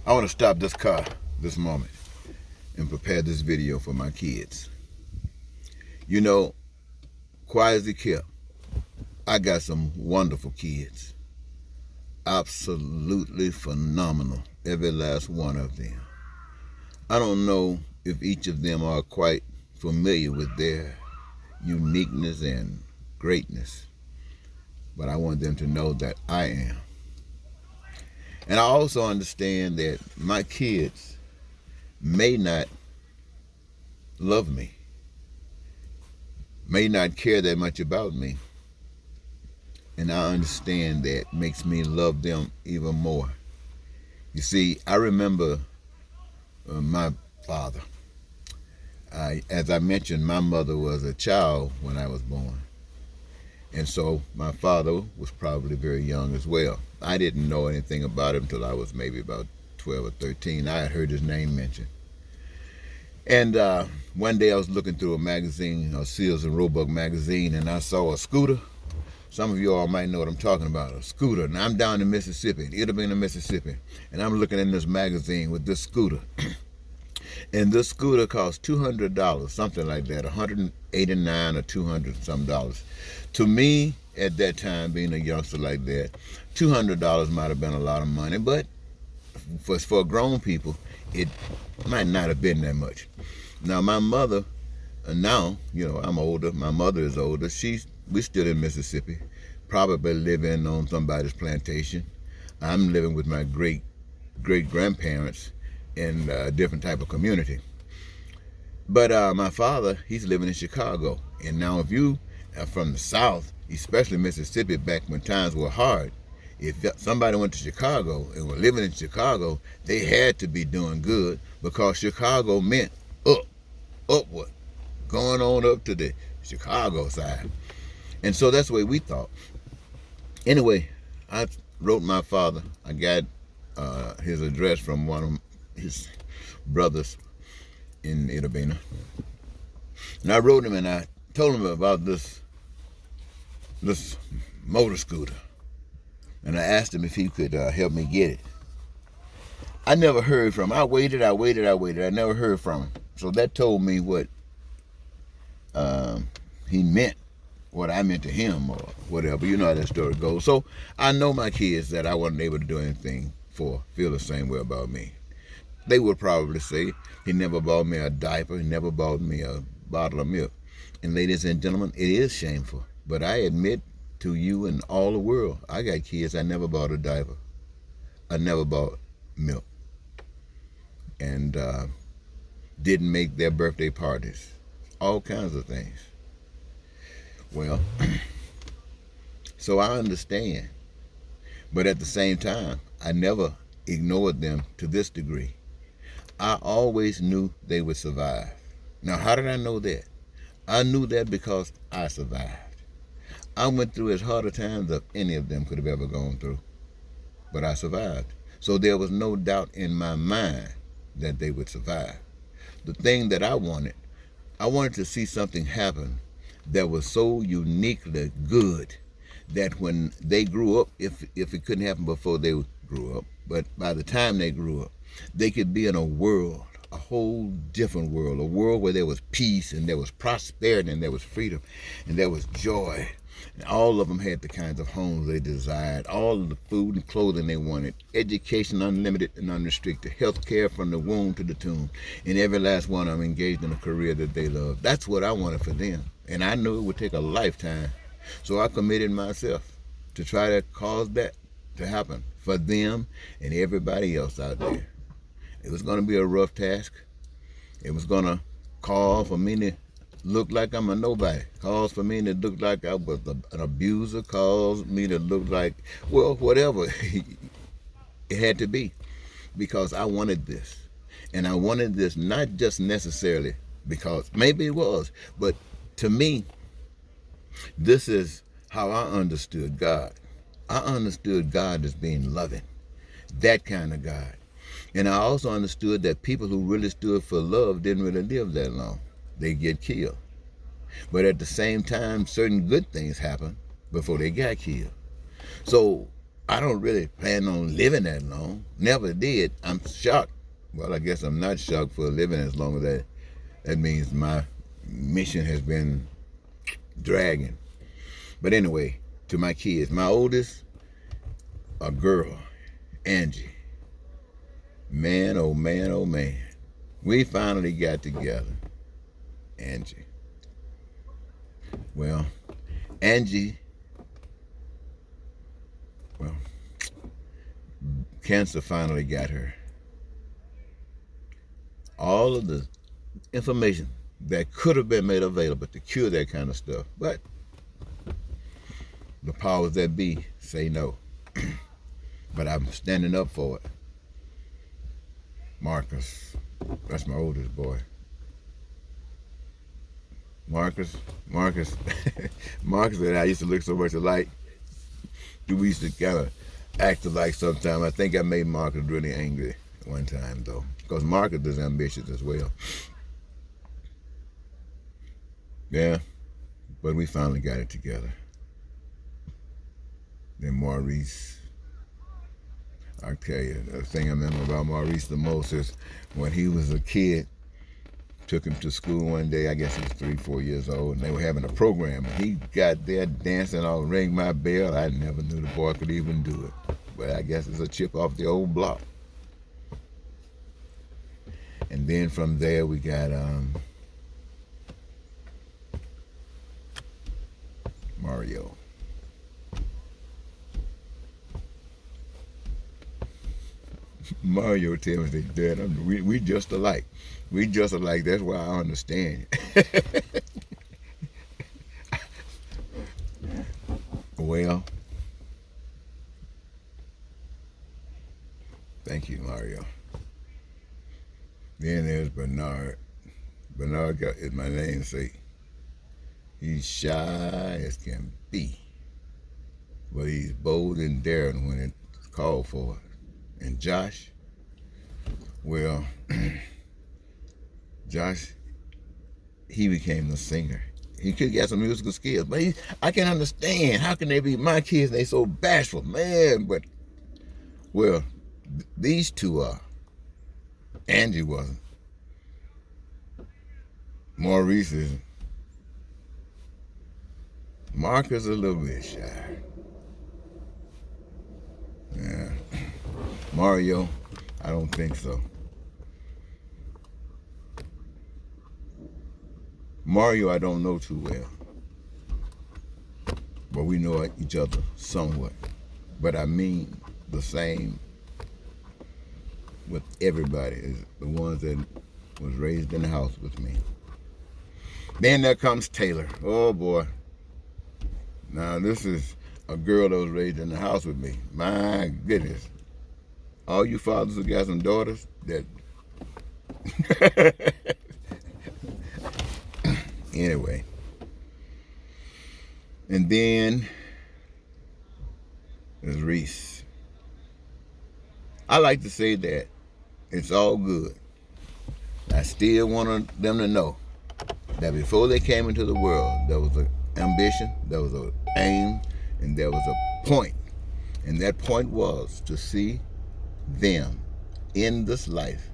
I want to stop this car this moment and prepare this video for my kids. You know, quiet as it kept, I got some wonderful kids. Absolutely phenomenal, every last one of them. I don't know if each of them are quite familiar with their uniqueness and greatness, but I want them to know that I am. And I also understand that my kids may not love me, may not care that much about me, and I understand that makes me love them even more. You see, I remember my father. As I mentioned, my mother was a child when I was born. And so my father was probably very young as well. I didn't know anything about him until I was maybe about 12 or 13. I had heard his name mentioned. And one day I was looking through a magazine, a Sears and Roebuck magazine, and I saw a scooter. Some of you all might know what I'm talking about, a scooter. And I'm down in Mississippi, Itta Mississippi. And I'm looking in this magazine with this scooter. And this scooter cost $200, something like that, $189 or $200 some dollars. To me, at that time, being a youngster like that, $200 might have been a lot of money, but for grown people, it might not have been that much. Now, my mother, now, I'm older. My mother is older. We're still in Mississippi, probably living on somebody's plantation. I'm living with my great-grandparents in a different type of community. But my father, he's living in Chicago. And now if you are from the South, especially Mississippi, back when times were hard, if somebody went to Chicago and were living in Chicago, they had to be doing good, because Chicago meant upward, going on up to the Chicago side. And so that's the way we thought. Anyway, I wrote my father. I got his address from one of his brothers in Itta. And I wrote him and I told him about this motor scooter. And I asked him if he could help me get it. I never heard from him. I waited. I never heard from him. So that told me what he meant, what I meant to him or whatever. You know how that story goes. So I know my kids that I wasn't able to do anything for feel the same way about me. They would probably say he never bought me a diaper, he never bought me a bottle of milk. And ladies and gentlemen, it is shameful, but I admit to you and all the world, I got kids, I never bought a diaper. I never bought milk. And didn't make their birthday parties. All kinds of things. Well, so I understand. But at the same time, I never ignored them to this degree. I always knew they would survive. Now, how did I know that? I knew that because I survived. I went through as hard a time as any of them could have ever gone through. But I survived. So there was no doubt in my mind that they would survive. The thing that I wanted to see something happen that was so uniquely good that when they grew up, if it couldn't happen before they grew up, but by the time they grew up, they could be in a world, a whole different world, a world where there was peace and there was prosperity and there was freedom and there was joy. And all of them had the kinds of homes they desired, all of the food and clothing they wanted, education unlimited and unrestricted, health care from the womb to the tomb, and every last one of them engaged in a career that they loved. That's what I wanted for them. And I knew it would take a lifetime. So I committed myself to try to cause that to happen for them and everybody else out there. It was going to be a rough task. It was going to call for me to look like I'm a nobody. Calls for me to look like I was an abuser. Calls me to look like, well, whatever it had to be. Because I wanted this. And I wanted this not just necessarily because, maybe it was, but to me, this is how I understood God. I understood God as being loving. That kind of God. And I also understood that people who really stood for love didn't really live that long. They get killed. But at the same time, certain good things happen before they got killed. So I don't really plan on living that long. Never did. I'm shocked. Well, I guess I'm not shocked for living as long as that means my mission has been dragging. But anyway, to my kids, my oldest, a girl, Angie. Man, oh man, oh man. We finally got together. Angie. Well, Angie, cancer finally got her. All of the information that could have been made available to cure that kind of stuff, but the powers that be say no. But I'm standing up for it. Marcus, that's my oldest boy. Marcus, Marcus and I used to look so much alike. We used to kind of act alike sometimes. I think I made Marcus really angry one time, though, because Marcus is ambitious as well. Yeah, but we finally got it together. Then Maurice, I'll tell you, the thing I remember about Maurice the most is when he was a kid, took him to school one day. I guess he was 3, 4 years old, and they were having a program. And he got there dancing on Ring My Bell. I never knew the boy could even do it. But I guess it's a chip off the old block. And then from there we got Mario. Mario tells me, Dad, we just alike. We just alike. That's why I understand. Well, thank you, Mario. Then there's Bernard. Bernard is my namesake. He's shy as can be, but he's bold and daring when it's called for. And Josh, well, Josh, he became the singer. He could get some musical skills, but I can understand, how can they be my kids? They so bashful, man. But, well, these two are. Angie wasn't. Maurice isn't. Marcus a little bit shy. Yeah. Mario, I don't think so. Mario, I don't know too well, but we know each other somewhat. But I mean the same with everybody, is the ones that was raised in the house with me. Then there comes Taylor. Oh boy. Now this is a girl that was raised in the house with me. My goodness. All you fathers who got some daughters that anyway. And then there's Reese. I like to say that it's all good. I still want them to know that before they came into the world, there was an ambition, there was an aim, and there was a point. And that point was to see them in this life,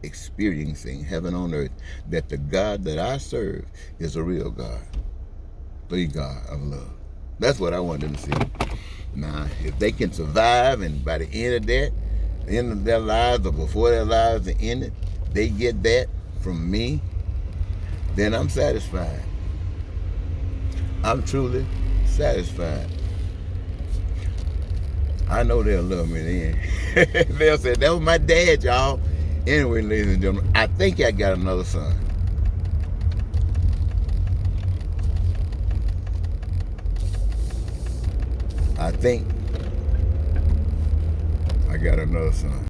experiencing heaven on earth, that the God that I serve is a real God, the God of love. That's what I want them to see. Now, if they can survive, and by the end of their lives, or before their lives are ended, they get that from me, then I'm satisfied. I'm truly satisfied. I know they'll love me then. They'll say, that was my dad, y'all. Anyway, ladies and gentlemen, I think I got another son. I think I got another son.